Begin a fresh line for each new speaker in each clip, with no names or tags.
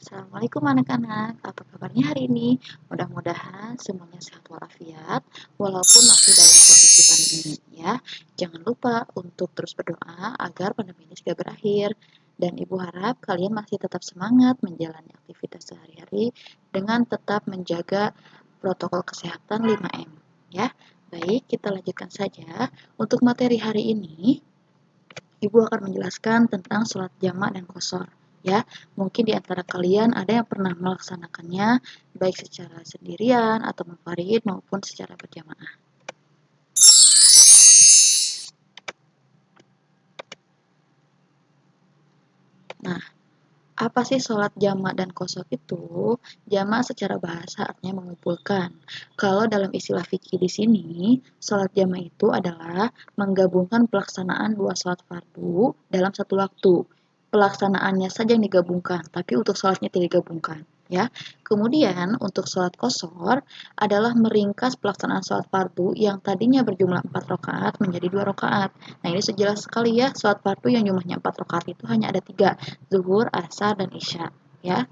Assalamualaikum anak-anak, apa kabarnya hari ini? Mudah-mudahan semuanya sehat walafiat, walaupun masih dalam kondisi pandemi ya. Jangan lupa untuk terus berdoa agar pandemi ini segera berakhir. Dan Ibu harap kalian masih tetap semangat menjalani aktivitas sehari-hari dengan tetap menjaga protokol kesehatan 5M ya. Baik, kita lanjutkan saja. Untuk materi hari ini, Ibu akan menjelaskan tentang sholat jamak dan qashar. Ya, mungkin di antara kalian ada yang pernah melaksanakannya baik secara sendirian atau munfarid maupun secara berjamaah. Nah, apa sih sholat jamak dan qashar itu? Jamak secara bahasa artinya mengumpulkan. Kalau dalam istilah fikih di sini, sholat jamak itu adalah menggabungkan pelaksanaan dua sholat fardu dalam satu waktu. Pelaksanaannya saja yang digabungkan, tapi untuk sholatnya tidak digabungkan. Ya, kemudian untuk sholat qashar adalah meringkas pelaksanaan sholat fardu yang tadinya berjumlah 4 rakaat menjadi 2 rakaat. Nah, ini sejelas sekali ya, sholat fardu yang jumlahnya 4 rakaat itu hanya ada 3, zuhur, asar, dan isya. Ya,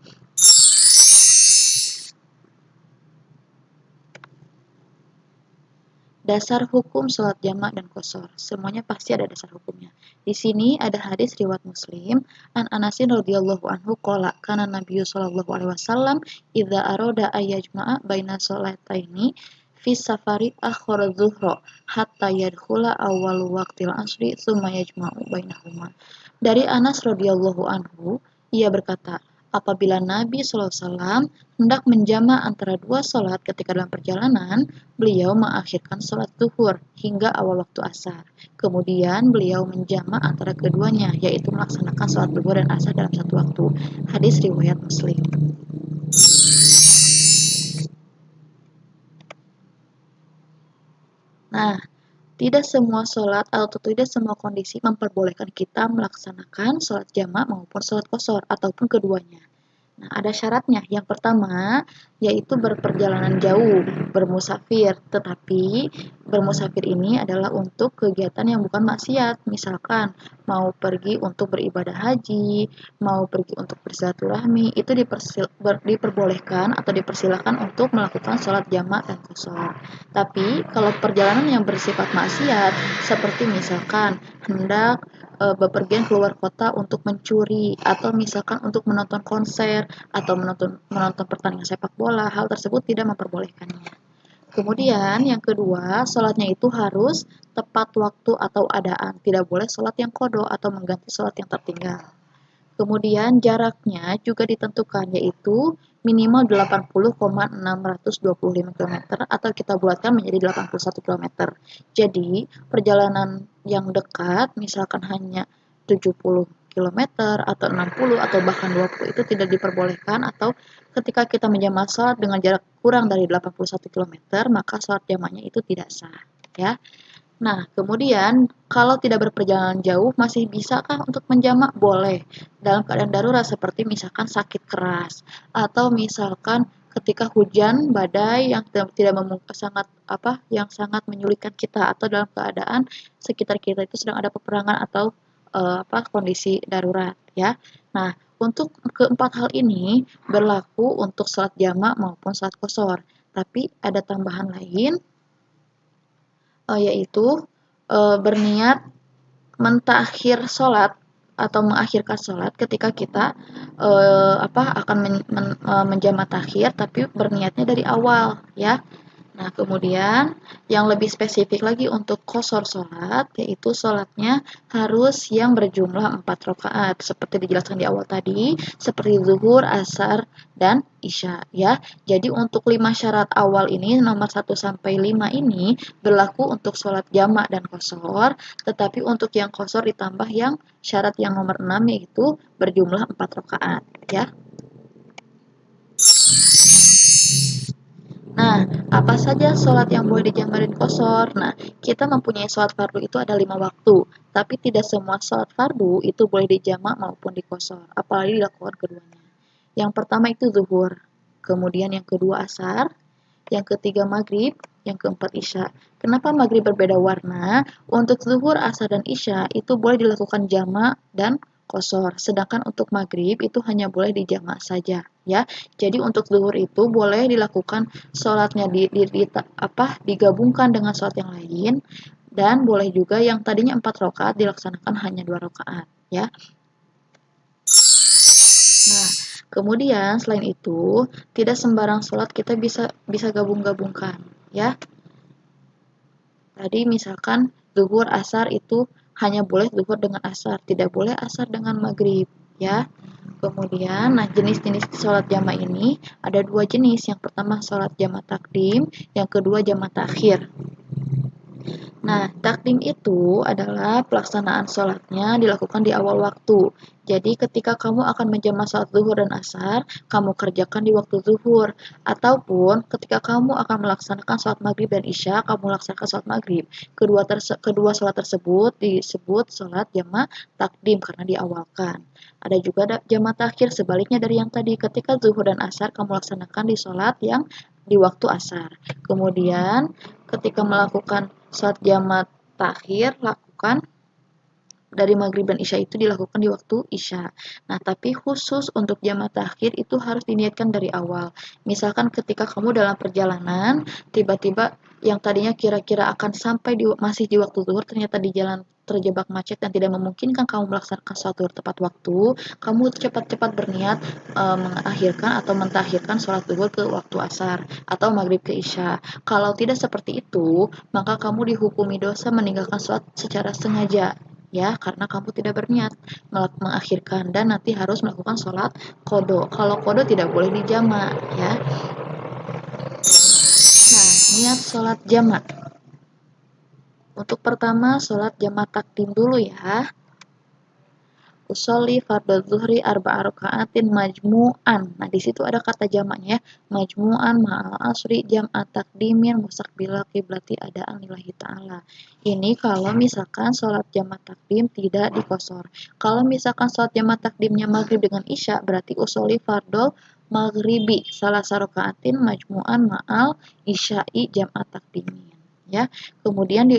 dasar hukum sholat jamak dan qashar. Semuanya pasti ada dasar hukumnya. Di sini ada hadis riwayat Muslim, an Anasin radhiyallahu anhu qala kana Nabiyyu sallallahu alaihi wasallam idza arada ayyajma'a baina sholataini fi safari akhara dhuhra hatta yadkhula awal waqtil asri tsumma yajma'u bainahuma. Dari Anas radhiyallahu anhu, ia berkata, apabila Nabi SAW hendak menjama antara dua sholat ketika dalam perjalanan, beliau mengakhirkan sholat zuhur hingga awal waktu asar. Kemudian beliau menjama antara keduanya, yaitu melaksanakan sholat zuhur dan asar dalam satu waktu. Hadis riwayat Muslim. Nah, tidak semua sholat atau tidak semua kondisi memperbolehkan kita melaksanakan sholat jamak maupun sholat qashar ataupun keduanya. Nah, ada syaratnya. Yang pertama, yaitu berperjalanan jauh, bermusafir. Tetapi, bermusafir ini adalah untuk kegiatan yang bukan maksiat. Misalkan, mau pergi untuk beribadah haji, mau pergi untuk bersilaturahmi, itu diperbolehkan atau dipersilakan untuk melakukan sholat jamak dan qashar. Tapi, kalau perjalanan yang bersifat maksiat, seperti misalkan hendak bepergian keluar kota untuk mencuri atau misalkan untuk menonton konser atau menonton pertandingan sepak bola, hal tersebut tidak memperbolehkannya. Kemudian yang kedua, sholatnya itu harus tepat waktu atau adaan, tidak boleh sholat yang qadha atau mengganti sholat yang tertinggal. Kemudian jaraknya juga ditentukan, yaitu minimal 80,625 km atau kita bulatkan menjadi 81 km. Jadi, perjalanan yang dekat misalkan hanya 70 km atau 60 atau bahkan 20 itu tidak diperbolehkan, atau ketika kita menjamak sholat dengan jarak kurang dari 81 km, maka sholat jamaknya itu tidak sah, ya. Nah, kemudian kalau tidak berperjalanan jauh masih bisakah untuk menjamak? Boleh. Dalam keadaan darurat seperti misalkan sakit keras atau misalkan ketika hujan badai yang tidak yang sangat menyulitkan kita, atau dalam keadaan sekitar kita itu sedang ada peperangan atau kondisi darurat ya. Nah, untuk keempat hal ini berlaku untuk sholat jamak maupun sholat qashar. Tapi ada tambahan lain, yaitu berniat mentakhir sholat atau mengakhirkan sholat ketika kita akan menjamak takhir, tapi berniatnya dari awal ya. Nah, kemudian yang lebih spesifik lagi untuk qashar sholat, yaitu sholatnya harus yang berjumlah 4 rakaat, seperti dijelaskan di awal tadi, seperti zuhur, asar, dan isya ya. Jadi untuk 5 syarat awal ini, nomor 1 sampai 5 ini berlaku untuk sholat jamak dan qashar, tetapi untuk yang qashar ditambah yang syarat yang nomor 6, yaitu berjumlah 4 rakaat ya. Nah, apa saja sholat yang boleh dijamak dan qashar? Nah, kita mempunyai sholat fardu itu ada 5 waktu, tapi tidak semua sholat fardu itu boleh dijamak maupun diqashar, apalagi dilakukan keduanya. Yang pertama itu zuhur, kemudian yang kedua asar, yang ketiga maghrib, yang keempat isya. Kenapa maghrib berbeda warna? Untuk zuhur, asar, dan isya itu boleh dilakukan jamak dan kosor. Sedangkan untuk maghrib itu hanya boleh dijamak saja, ya. Jadi untuk zuhur itu boleh dilakukan sholatnya digabungkan dengan sholat yang lain, dan boleh juga yang tadinya 4 rakaat dilaksanakan hanya 2 rakaat, ya. Nah, kemudian selain itu, tidak sembarang sholat kita bisa bisa gabung-gabungkan, ya. Tadi misalkan zuhur asar itu hanya boleh zuhur dengan asar, tidak boleh asar dengan maghrib, ya. Kemudian, nah jenis-jenis sholat jamak ini ada dua jenis. Yang pertama sholat jamak takdim, yang kedua jamak takhir. Nah, takdim itu adalah pelaksanaan sholatnya dilakukan di awal waktu. Jadi ketika kamu akan menjamak sholat zuhur dan asar, kamu kerjakan di waktu zuhur. Ataupun ketika kamu akan melaksanakan sholat maghrib dan isya, kamu laksanakan sholat maghrib. Kedua sholat tersebut disebut sholat jamak takdim karena diawalkan. Ada juga jamak takhir sebaliknya dari yang tadi. Ketika zuhur dan asar, kamu laksanakan di sholat yang di waktu asar. Kemudian ketika melakukan sholat jamak takhir, lakukan dari maghrib dan isya itu dilakukan di waktu isya. Nah, tapi khusus untuk jamak takhir itu harus diniatkan dari awal. Misalkan ketika kamu dalam perjalanan, tiba-tiba yang tadinya kira-kira akan sampai masih di waktu zuhur, ternyata di jalan terjebak macet dan tidak memungkinkan kamu melaksanakan sholat zuhur tepat waktu, kamu cepat-cepat berniat mengakhirkan atau mentakhirkan sholat zuhur ke waktu asar atau maghrib ke isya. Kalau tidak seperti itu, maka kamu dihukumi dosa meninggalkan sholat secara sengaja, ya, karena kamu tidak berniat mengakhirkan dan nanti harus melakukan sholat kodo. Kalau kodo tidak boleh dijamak, ya. Nah, niat sholat jamak. Untuk pertama sholat jamak takdim dulu, ya. Usolli fardhu zuhri arba'a raka'atin majmu'an. Nah, di situ ada kata jamaknya, majmu'an ma'al asri jam'a takdimin mustaqbila qiblati adaan lillahi ta'ala. Ini kalau misalkan sholat jamak takdim tidak dikosor. Kalau misalkan sholat jamak takdimnya maghrib dengan isya, berarti usolli fardhu maghribi salah sarokaatin majmu'an ma'al isya'i jam'a takdimin. Ya, kemudian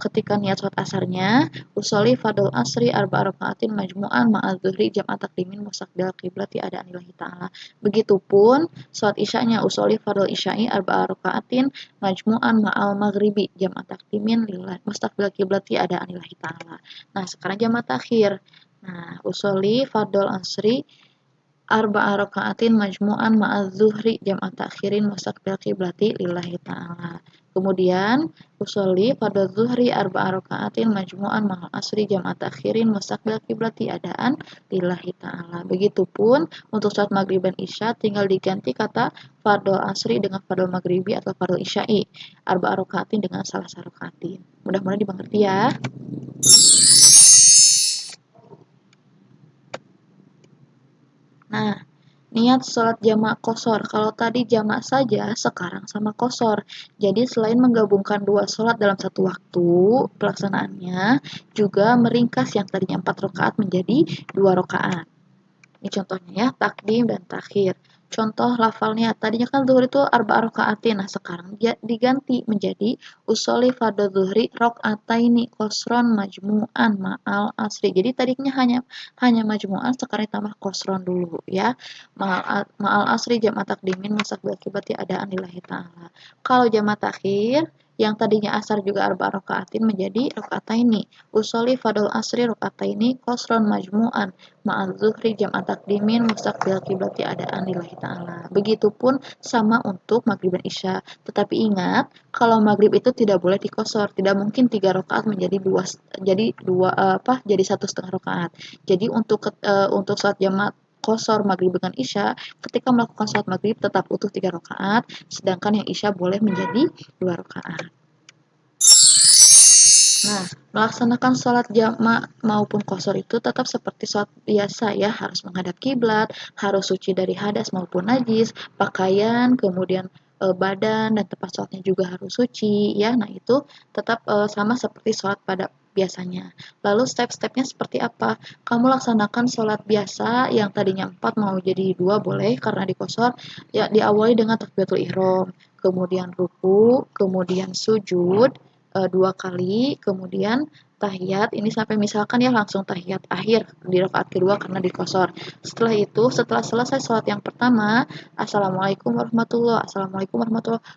ketika niat sholat asarnya, usolli fardhu asri arba'a raka'atin majmu'an ma'a zuhri jam'a takdimin mustaqbil qiblati adaan lillahi ta'ala. Begitupun sholat isyanya usolli fardhu isya'i arba'a raka'atin majmu'an ma'al maghribi jam'a takdimin lillahi mustaqbil qiblati adaan lillahi ta'ala. Nah, sekarang jam'a takhir. Nah, usolli fardhu asri arba'a raka'atin majmu'an ma'a zuhri jam'a takhirin mustaqbil qiblati lillahi ta'ala. Kemudian usolli fardhu zuhri arba'a raka'atin majmu'an ma'al asri jam'a takhirin mustaqbil qiblati adaan lillahi ta'ala. Begitupun untuk saat maghrib dan isya tinggal diganti kata fardhu asri dengan fardhu maghribi atau fardhu isya'i. Arba'a raka'atin dengan salah satu raka'atin. Mudah-mudahan dimengerti, ya. Nah, niat sholat jamak kosor. Kalau tadi jamak saja, sekarang sama kosor. Jadi selain menggabungkan dua sholat dalam satu waktu, pelaksanaannya juga meringkas yang tadinya 4 rakaat menjadi 2 rakaat. Ini contohnya, ya, takdim dan takhir. Contoh lafalnya, tadinya kan zuhur itu arba'a raka'atin. Nah, sekarang dia diganti menjadi usolli fardhu zuhri raka'ataini qasron majmu'an ma'al asri. Jadi tadinya hanya majmu'an, sekarang tambah qasron dulu, ya. Ma'al asri jam'a takdimin mustaqbil qibati adaan lillahi ta'ala. Kalau jam'a takhir, yang tadinya asar juga arba'a raka'atin menjadi raka'ataini. Usolli fardhu asri raka'ataini qasron majmu'an ma'al zuhri jam'a takdimin mustaqbil qiblati adaan lillahi ta'ala. Begitupun sama untuk maghrib dan isya. Tetapi ingat, kalau maghrib itu tidak boleh dikosor. Tidak mungkin 3 rakaat menjadi jadi 1,5 rakaat. Jadi untuk salat jamak kosor maghrib dengan isya, ketika melakukan sholat maghrib tetap utuh 3 rakaat, sedangkan yang isya boleh menjadi 2 rakaat. Nah, melaksanakan sholat jamak maupun qashar itu tetap seperti sholat biasa, ya, harus menghadap kiblat, harus suci dari hadas maupun najis, pakaian, kemudian badan dan tempat sholatnya juga harus suci, ya. Nah, itu tetap sama seperti sholat pada biasanya. Lalu step-stepnya seperti apa? Kamu laksanakan sholat biasa yang tadinya 4 mau jadi 2 boleh karena dikosor, ya, diawali dengan takbiratul ihram, kemudian ruku, kemudian sujud 2 kali, kemudian tahiyat ini sampai misalkan ya langsung tahiyat akhir di rakaat kedua karena dikosor. Setelah itu, setelah selesai sholat yang pertama, Assalamualaikum warahmatullahi,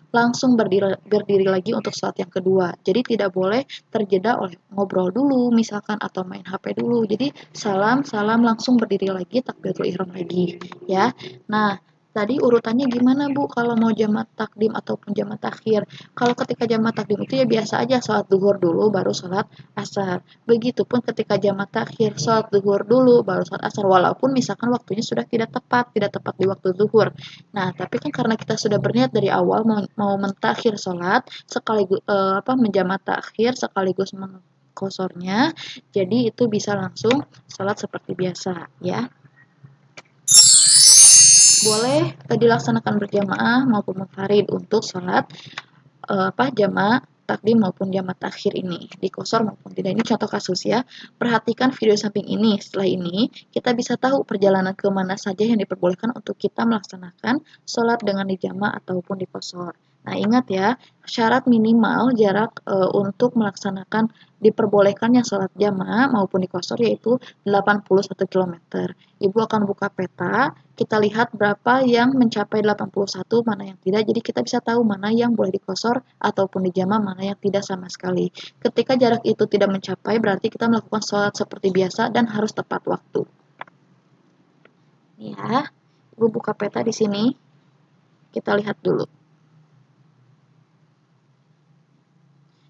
langsung berdiri lagi untuk sholat yang kedua. Jadi tidak boleh terjeda oleh ngobrol dulu misalkan atau main HP dulu. Jadi salam, salam langsung berdiri lagi, takbiratul ihram lagi ya. Nah, tadi urutannya gimana Bu kalau mau jamak takdim ataupun jamak takhir? Kalau ketika jamak takdim itu ya biasa aja sholat duhur dulu baru sholat asar. Begitupun ketika jamak takhir sholat duhur dulu baru sholat asar walaupun misalkan waktunya sudah tidak tepat di waktu duhur. Nah, tapi kan karena kita sudah berniat dari awal mau mentakhir sholat sekaligus menjamak takhir sekaligus mengkosornya, jadi itu bisa langsung sholat seperti biasa ya. Boleh dilaksanakan berjamaah maupun munfarid untuk sholat jamaah takdim maupun jamaah takhir ini dikosor maupun tidak. Ini contoh kasus ya. Perhatikan video samping ini. Setelah ini kita bisa tahu perjalanan ke mana saja yang diperbolehkan untuk kita melaksanakan sholat dengan dijamaah ataupun dikosor. Nah, ingat ya, syarat minimal jarak untuk melaksanakan diperbolehkannya sholat jamaah maupun dikosor yaitu 81 km. Ibu akan buka peta, kita lihat berapa yang mencapai 81, mana yang tidak. Jadi kita bisa tahu mana yang boleh dikosor ataupun dijamaah, mana yang tidak sama sekali. Ketika jarak itu tidak mencapai, berarti kita melakukan sholat seperti biasa dan harus tepat waktu. Ya, Ibu buka peta di sini. Kita lihat dulu.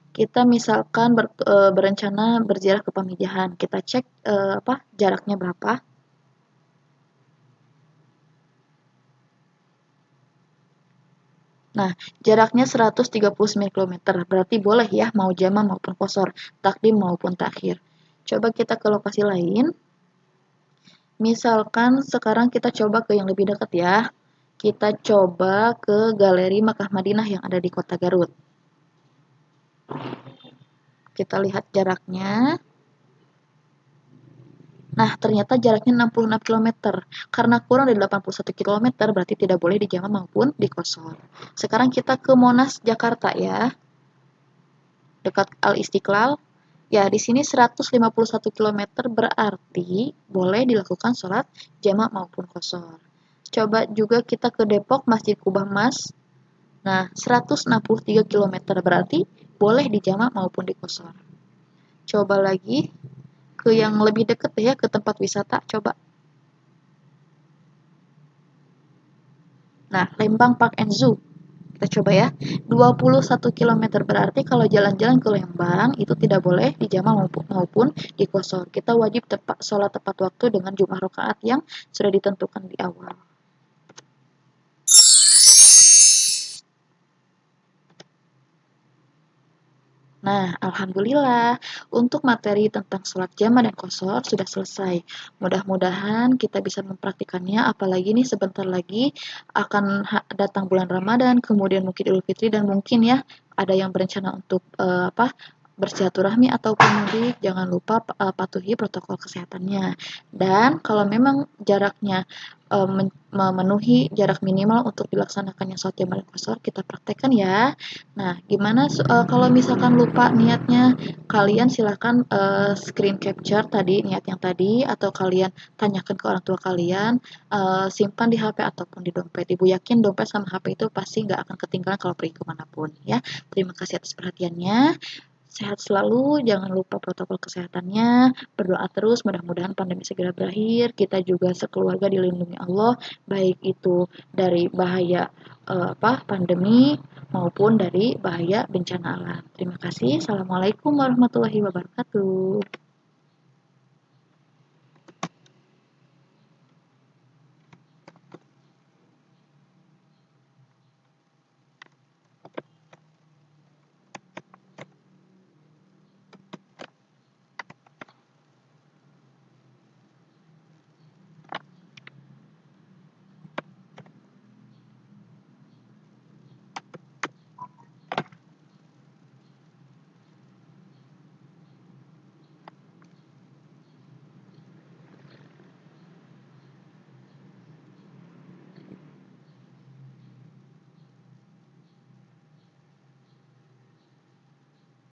Kita misalkan berencana berziarah ke Pamijahan. Kita cek jaraknya berapa. Nah, jaraknya 139 km, berarti boleh ya mau jamaah maupun qashar, takdim maupun takhir. Coba kita ke lokasi lain. Misalkan sekarang kita coba ke yang lebih dekat ya. Kita coba ke Galeri Makkah Madinah yang ada di Kota Garut. Kita lihat jaraknya. Nah, ternyata jaraknya 66 km. Karena kurang dari 81 km, berarti tidak boleh dijamaah maupun dikosor. Sekarang kita ke Monas, Jakarta ya. Dekat Al-Istiqlal. Ya, di sini 151 km berarti boleh dilakukan sholat jamaah maupun qashar. Coba juga kita ke Depok, Masjid Kubah Mas. Nah, 163 km berarti boleh dijamaah maupun dikosor. Coba lagi ke yang lebih dekat ya, ke tempat wisata, coba. Nah, Lembang Park and Zoo. Kita coba ya. 21 km berarti kalau jalan-jalan ke Lembang itu tidak boleh dijamaah maupun dikosor. Kita wajib sholat tepat waktu dengan jumlah rakaat yang sudah ditentukan di awal. Nah, alhamdulillah untuk materi tentang sholat jamaah dan qashar sudah selesai. Mudah-mudahan kita bisa mempraktikannya, apalagi nih sebentar lagi akan datang bulan Ramadan, kemudian mungkin Idul Fitri dan mungkin ya ada yang berencana untuk bersilaturahmi ataupun mudik, jangan lupa patuhi protokol kesehatannya. Dan kalau memang jaraknya memenuhi jarak minimal untuk dilaksanakannya sholat jamaah dan qashar, kita praktekkan ya. Nah, gimana kalau misalkan lupa niatnya, kalian silahkan screen capture tadi niat yang tadi, atau kalian tanyakan ke orang tua kalian, simpan di HP ataupun di dompet. Ibu yakin dompet sama HP itu pasti nggak akan ketinggalan kalau pergi kemanapun ya. Terima kasih atas perhatiannya. Sehat selalu, jangan lupa protokol kesehatannya, berdoa terus, mudah-mudahan pandemi segera berakhir, kita juga sekeluarga dilindungi Allah, baik itu dari bahaya pandemi maupun dari bahaya bencana alam. Terima kasih. Assalamualaikum warahmatullahi wabarakatuh.